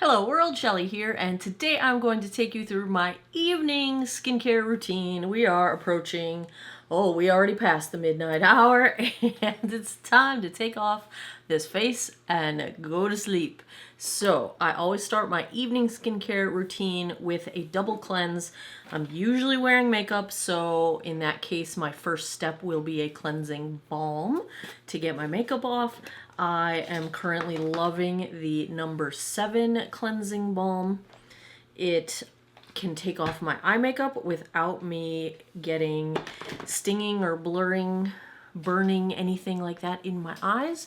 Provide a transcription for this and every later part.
Hello world, Shelly here, and today I'm going to take you through my evening skincare routine. We are approaching, we already passed the midnight hour, and it's time to take off this face and go to sleep. So I always start my evening skincare routine with a double cleanse. I'm usually wearing makeup, so in that case my first step will be a cleansing balm to get my makeup off. I am currently loving the No7 Cleansing Balm. It can take off my eye makeup without me getting stinging or blurring, burning, anything like that in my eyes.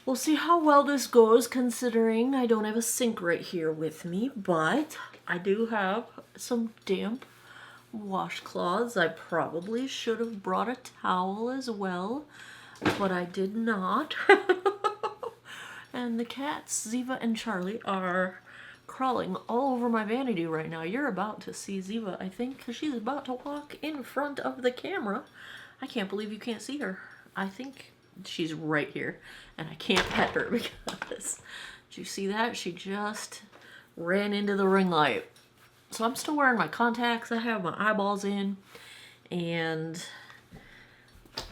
We'll see how well this goes considering I don't have a sink right here with me, but I do have some damp washcloths. I probably should have brought a towel as well, but I did not. And the cats, Ziva and Charlie, are crawling all over my vanity right now. You're about to see Ziva, I think, because she's about to walk in front of the camera. I can't believe you can't see her. I think she's right here, and I can't pet her because, did you see that? She just ran into the ring light. So I'm still wearing my contacts. I have my eyeballs in, and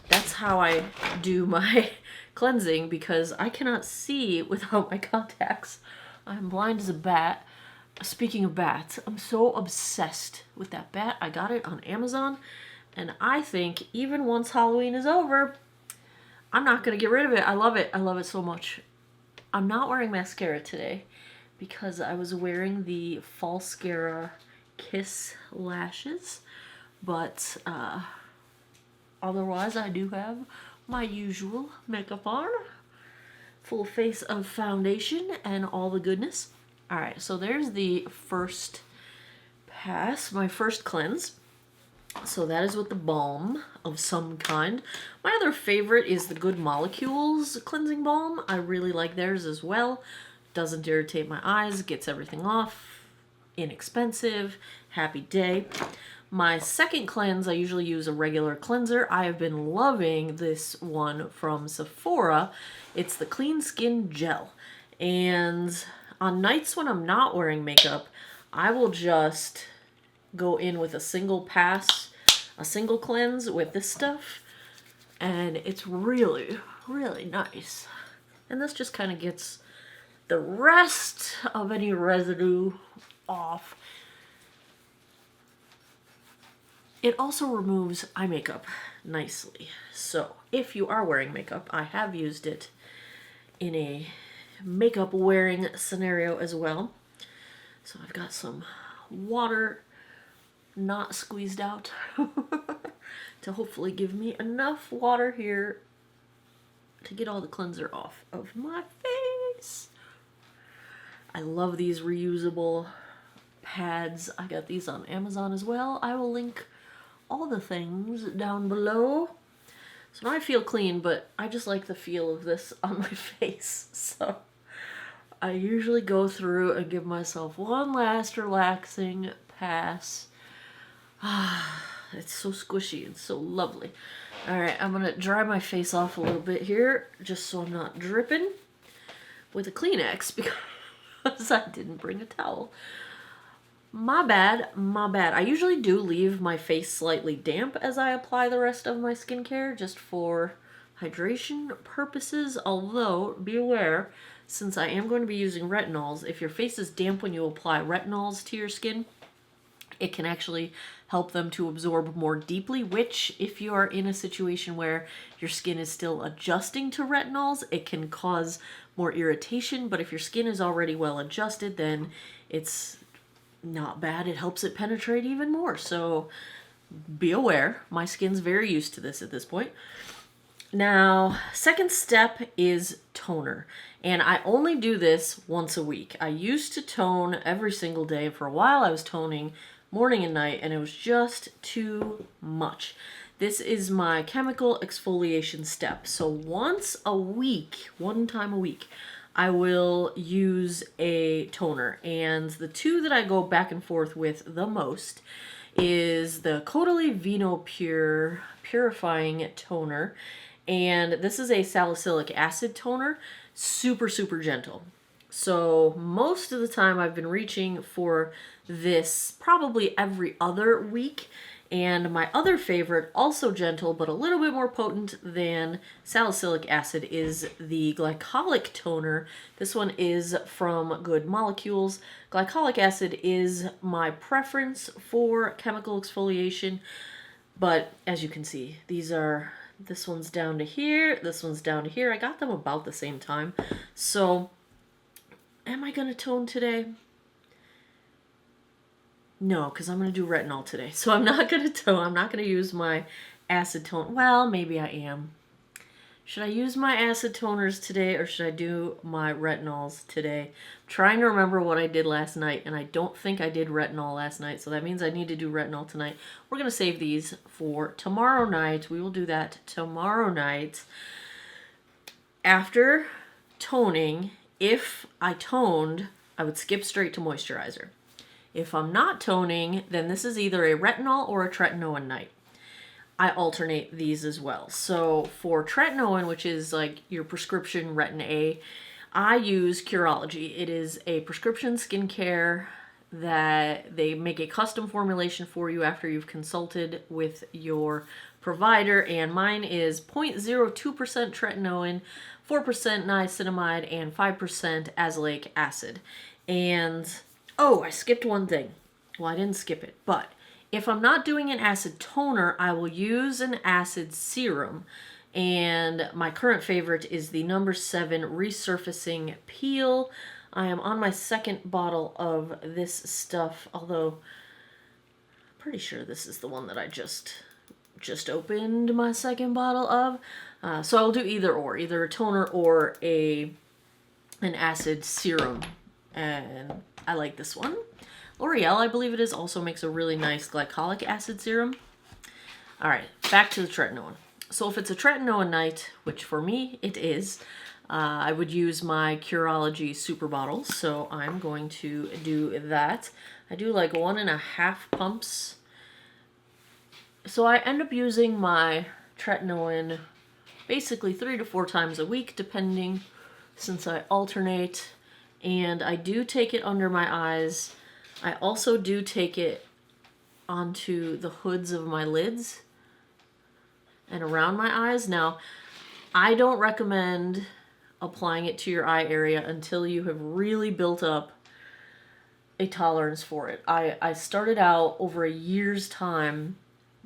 that's how I do my cleansing because I cannot see without my contacts. I'm blind as a bat. Speaking of bats, I'm so obsessed with that bat. I got it on Amazon, and I think even once Halloween is over, I'm not going to get rid of it. I love it. I love it so much. I'm not wearing mascara today because I was wearing the Falscara Kiss lashes, but otherwise I do have my usual makeup on, full face of foundation and all the goodness. Alright, so there's the first pass, my first cleanse. So that is with the balm of some kind. My other favorite is the Good Molecules cleansing balm. I really like theirs as well. Doesn't irritate my eyes, gets everything off. Inexpensive, happy day. My second cleanse, I usually use a regular cleanser. I have been loving this one from Sephora. It's the Clean Skin Gel. And on nights when I'm not wearing makeup, I will just go in with a single pass, a single cleanse with this stuff. And it's really, really nice. And this just kind of gets the rest of any residue off. It also removes eye makeup nicely. So if you are wearing makeup, I have used it in a makeup wearing scenario as well. So I've got some water not squeezed out to hopefully give me enough water here to get all the cleanser off of my face. I love these reusable pads. I got these on Amazon as well. I will link all the things down below. So now I feel clean, but I just like the feel of this on my face. So I usually go through and give myself one last relaxing pass. It's so squishy and so lovely. Alright, I'm going to dry my face off a little bit here, just so I'm not dripping with a Kleenex because I didn't bring a towel. My bad. I usually do leave my face slightly damp as I apply the rest of my skincare, just for hydration purposes, although be aware, since I am going to be using retinols, if your face is damp when you apply retinols to your skin, it can actually help them to absorb more deeply, which if you are in a situation where your skin is still adjusting to retinols, it can cause more irritation, but if your skin is already well adjusted, then it's not bad. It helps it penetrate even more. So be aware. My skin's very used to this at this point. Now, second step is toner. And I only do this once a week. I used to tone every single day. For a while I was toning morning and night, and it was just too much. This is my chemical exfoliation step. So once a week, one time a week, I will use a toner, and the two that I go back and forth with the most is the Caudalie Vino Pure Purifying Toner, and this is a salicylic acid toner, super gentle. So most of the time I've been reaching for this probably every other week. And my other favorite, also gentle but a little bit more potent than salicylic acid, is the glycolic toner. This one is from Good Molecules. Glycolic acid is my preference for chemical exfoliation, but as you can see, this one's down to here, this one's down to here. I got them about the same time. So am I gonna tone today? No, because I'm going to do retinol today. So I'm not going to tone. I'm not going to use my acid tone. Well, maybe I am. Should I use my acid toners today or should I do my retinols today? I'm trying to remember what I did last night, and I don't think I did retinol last night. So that means I need to do retinol tonight. We're going to save these for tomorrow night. We will do that tomorrow night. After toning, if I toned, I would skip straight to moisturizer. If I'm not toning, then this is either a retinol or a tretinoin night. I alternate these as well. So for tretinoin, which is like your prescription Retin A, I use Curology. It is a prescription skincare that they make a custom formulation for you after you've consulted with your provider, and mine is 0.02% tretinoin, 4% niacinamide, and 5% azelaic acid. And oh, I skipped one thing. Well, I didn't skip it, but if I'm not doing an acid toner, I will use an acid serum. And my current favorite is the No7 Resurfacing Peel. I am on my second bottle of this stuff, although I'm pretty sure this is the one that I just opened my second bottle of. So I'll do either a toner or an acid serum. And I like this one. L'Oreal, I believe it is, also makes a really nice glycolic acid serum. All right, back to the tretinoin. So if it's a tretinoin night, which for me it is, I would use my Curology super bottles. So I'm going to do that. I do like 1.5 pumps. So I end up using my tretinoin basically 3 to 4 times a week, depending, since I alternate. And I do take it under my eyes. I also do take it onto the hoods of my lids and around my eyes. Now, I don't recommend applying it to your eye area until you have really built up a tolerance for it. I started out over a year's time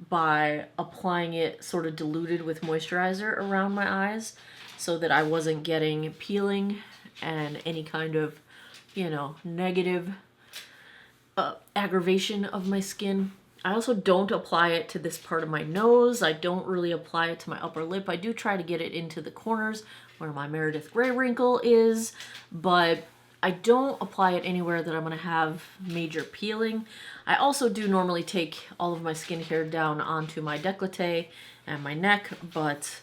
by applying it sort of diluted with moisturizer around my eyes so that I wasn't getting peeling and any kind of, negative aggravation of my skin. I also don't apply it to this part of my nose. I don't really apply it to my upper lip. I do try to get it into the corners where my Meredith Grey wrinkle is, but I don't apply it anywhere that I'm going to have major peeling. I also do normally take all of my skincare down onto my décolleté and my neck, but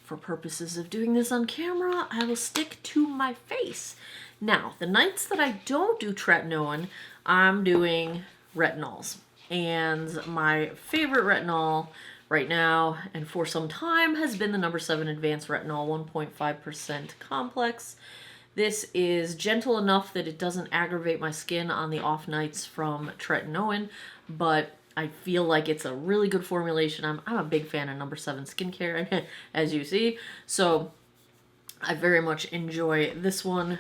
for purposes of doing this on camera, I will stick to my face. Now, the nights that I don't do tretinoin, I'm doing retinols. And my favorite retinol right now, and for some time, has been the No7 Advanced Retinol 1.5% complex. This is gentle enough that it doesn't aggravate my skin on the off nights from tretinoin, but I feel like it's a really good formulation. I'm a big fan of No7 skincare, as you see. So I very much enjoy this one.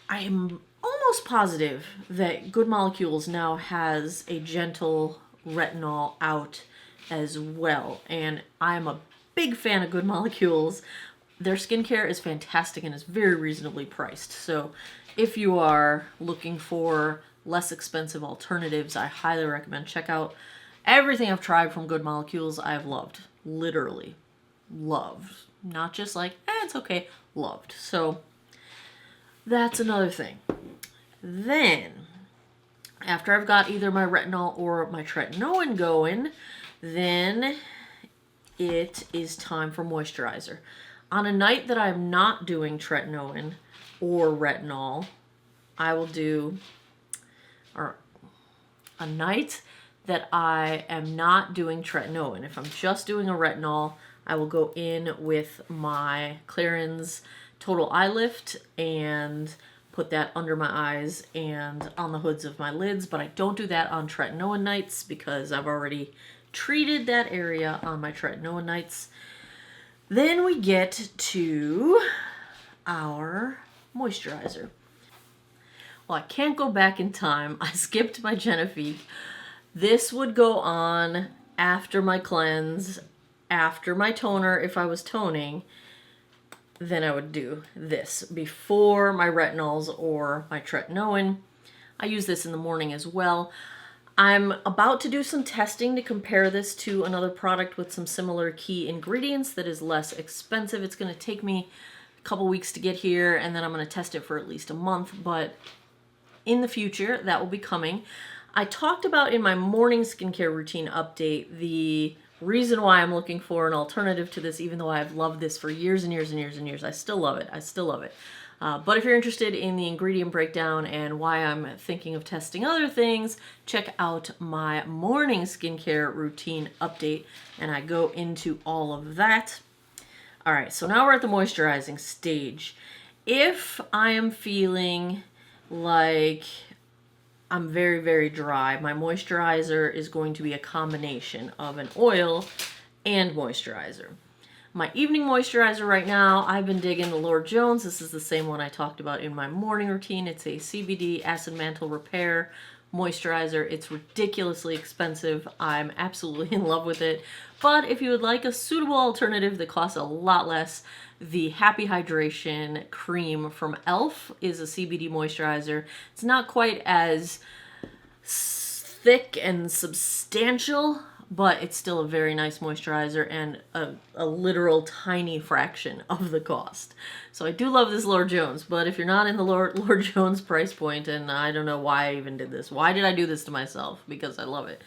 I am almost positive that Good Molecules now has a gentle retinol out as well. And I'm a big fan of Good Molecules. Their skincare is fantastic and is very reasonably priced. So if you are looking for less expensive alternatives, I highly recommend check out everything I've tried from Good Molecules. I've loved. Literally loved. Not just like, it's okay. Loved. So that's another thing. Then, after I've got either my retinol or my tretinoin going, then it is time for moisturizer. On a night that I'm not doing tretinoin or retinol, I will do, or a night that I am not doing tretinoin. If I'm just doing a retinol, I will go in with my Clarins Total Eye Lift and put that under my eyes and on the hoods of my lids, but I don't do that on tretinoin nights because I've already treated that area on my tretinoin nights. Then we get to our moisturizer. Well, I can't go back in time. I skipped my Genifique. This would go on after my cleanse, after my toner if I was toning. Then I would do this before my retinols or my tretinoin. I use this in the morning as well. I'm about to do some testing to compare this to another product with some similar key ingredients that is less expensive. It's going to take me a couple weeks to get here, and then I'm going to test it for at least a month, but in the future that will be coming. I talked about in my morning skincare routine update the reason why I'm looking for an alternative to this, even though I've loved this for years and years and years and years. I still love it. I still love it. But if you're interested in the ingredient breakdown and why I'm thinking of testing other things, check out my morning skincare routine update, and I go into all of that. All right, so now we're at the moisturizing stage. If I am feeling like I'm very, very dry, my moisturizer is going to be a combination of an oil and moisturizer. My evening moisturizer right now, I've been digging the Lord Jones. This is the same one I talked about in my morning routine. It's a CBD Acid Mantle Repair moisturizer. It's ridiculously expensive. I'm absolutely in love with it. But if you would like a suitable alternative that costs a lot less, the Happy Hydration Cream from e.l.f. is a CBD moisturizer. It's not quite as thick and substantial, but it's still a very nice moisturizer and a literal tiny fraction of the cost. So I do love this Lord Jones, but if you're not in the Lord Jones price point, and I don't know why I even did this. Why did I do this to myself? Because I love it.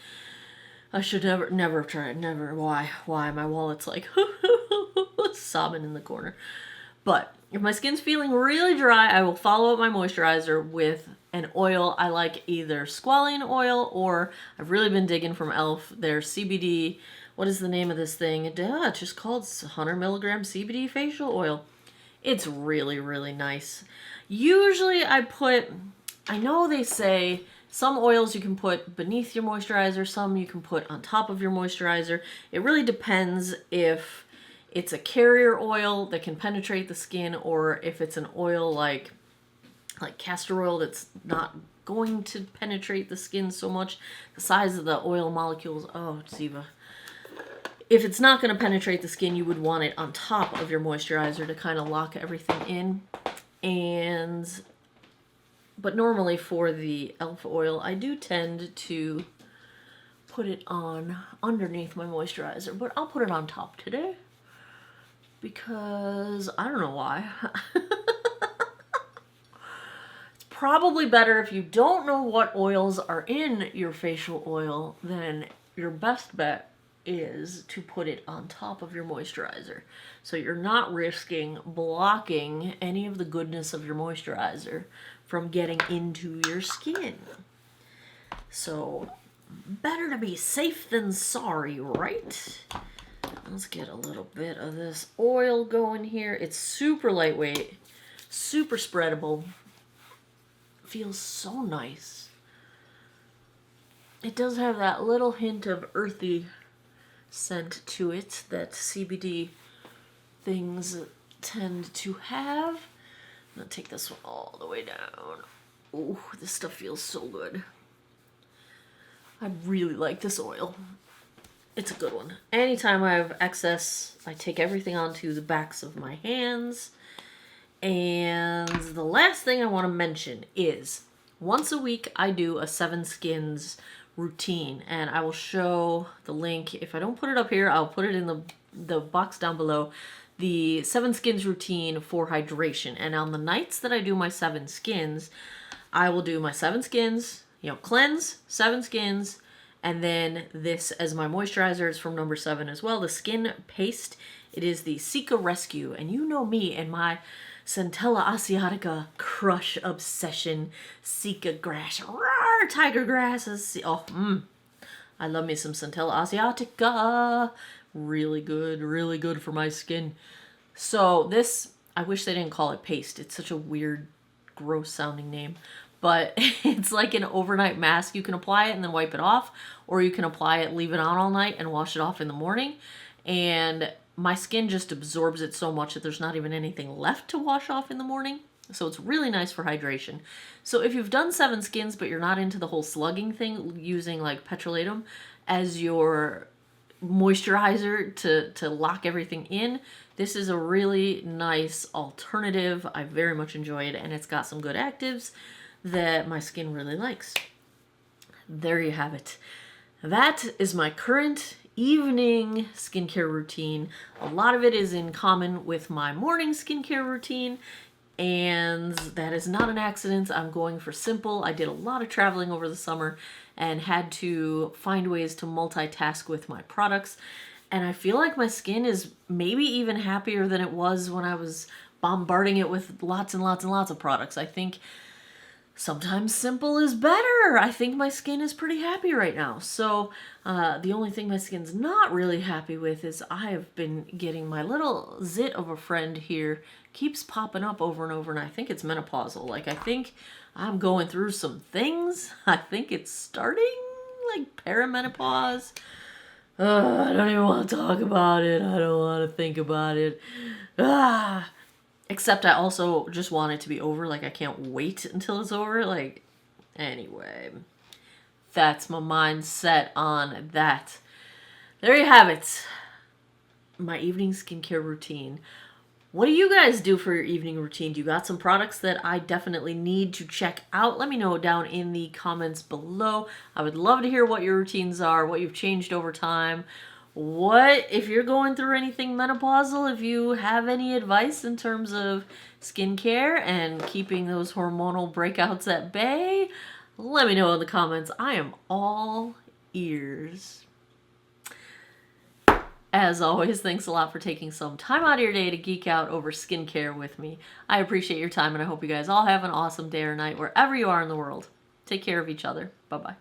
I should never have tried it. Never. Why? My wallet's like sobbing in the corner. But if my skin's feeling really dry, I will follow up my moisturizer with an oil. I like either squalene oil, or I've really been digging from e.l.f. their CBD. What is the name of this thing? It's just called 100 milligram CBD facial oil. It's really, really nice. Usually I know they say some oils you can put beneath your moisturizer, some you can put on top of your moisturizer. It really depends if it's a carrier oil that can penetrate the skin, or if it's an oil like castor oil that's not going to penetrate the skin so much. The size of the oil molecules, oh, Ziva. If it's not going to penetrate the skin, you would want it on top of your moisturizer to kind of lock everything in. But normally for the e.l.f. oil, I do tend to put it on underneath my moisturizer, but I'll put it on top today because I don't know why. It's probably better if you don't know what oils are in your facial oil, then your best bet is to put it on top of your moisturizer. So you're not risking blocking any of the goodness of your moisturizer from getting into your skin. So better to be safe than sorry, right? Let's get a little bit of this oil going here. It's super lightweight, super spreadable. Feels so nice. It does have that little hint of earthy scent to it that CBD things tend to have. I'm gonna take this one all the way down. Ooh, this stuff feels so good. I really like this oil. It's a good one. Anytime I have excess, I take everything onto the backs of my hands. And the last thing I want to mention is once a week I do a 7 Skins routine, and I will show the link. If I don't put it up here, I'll put it in the box down below. The 7 Skins routine for hydration. And on the nights that I do my 7 Skins, I will do my 7 Skins, cleanse, 7 Skins, and then this as my moisturizer is from number 7 as well, the Skin Paste. It is the Cica Rescue, and you know me and my Centella Asiatica crush obsession. Cica grass, rawr, tiger grass. I love me some Centella Asiatica. Really good for my skin. So this, I wish they didn't call it paste. It's such a weird gross sounding name. But it's like an overnight mask. You can apply it and then wipe it off, or you can apply it, leave it on all night, and wash it off in the morning. And my skin just absorbs it so much that there's not even anything left to wash off in the morning. So it's really nice for hydration. So if you've done 7 Skins, but you're not into the whole slugging thing, using like petrolatum as your moisturizer to lock everything in, this is a really nice alternative. I very much enjoy it, and it's got some good actives that my skin really likes. There you have it. That is my current evening skincare routine. A lot of it is in common with my morning skincare routine, and that is not an accident. I'm going for simple. I did a lot of traveling over the summer and had to find ways to multitask with my products. And I feel like my skin is maybe even happier than it was when I was bombarding it with lots and lots and lots of products. I think sometimes simple is better. I think my skin is pretty happy right now. So the only thing my skin's not really happy with is I have been getting my little zit of a friend here keeps popping up over and over, and I think it's menopausal. Like, I think I'm going through some things. I think it's starting, like perimenopause. I don't even want to talk about it. I don't want to think about it. Except I also just want it to be over. Like, I can't wait until it's over. Like, anyway, that's my mindset on that. There you have it. My evening skincare routine. What do you guys do for your evening routine? Do you got some products that I definitely need to check out? Let me know down in the comments below. I would love to hear what your routines are, what you've changed over time. What, if you're going through anything menopausal, if you have any advice in terms of skincare and keeping those hormonal breakouts at bay, let me know in the comments. I am all ears. As always, thanks a lot for taking some time out of your day to geek out over skincare with me. I appreciate your time, and I hope you guys all have an awesome day or night wherever you are in the world. Take care of each other. Bye-bye.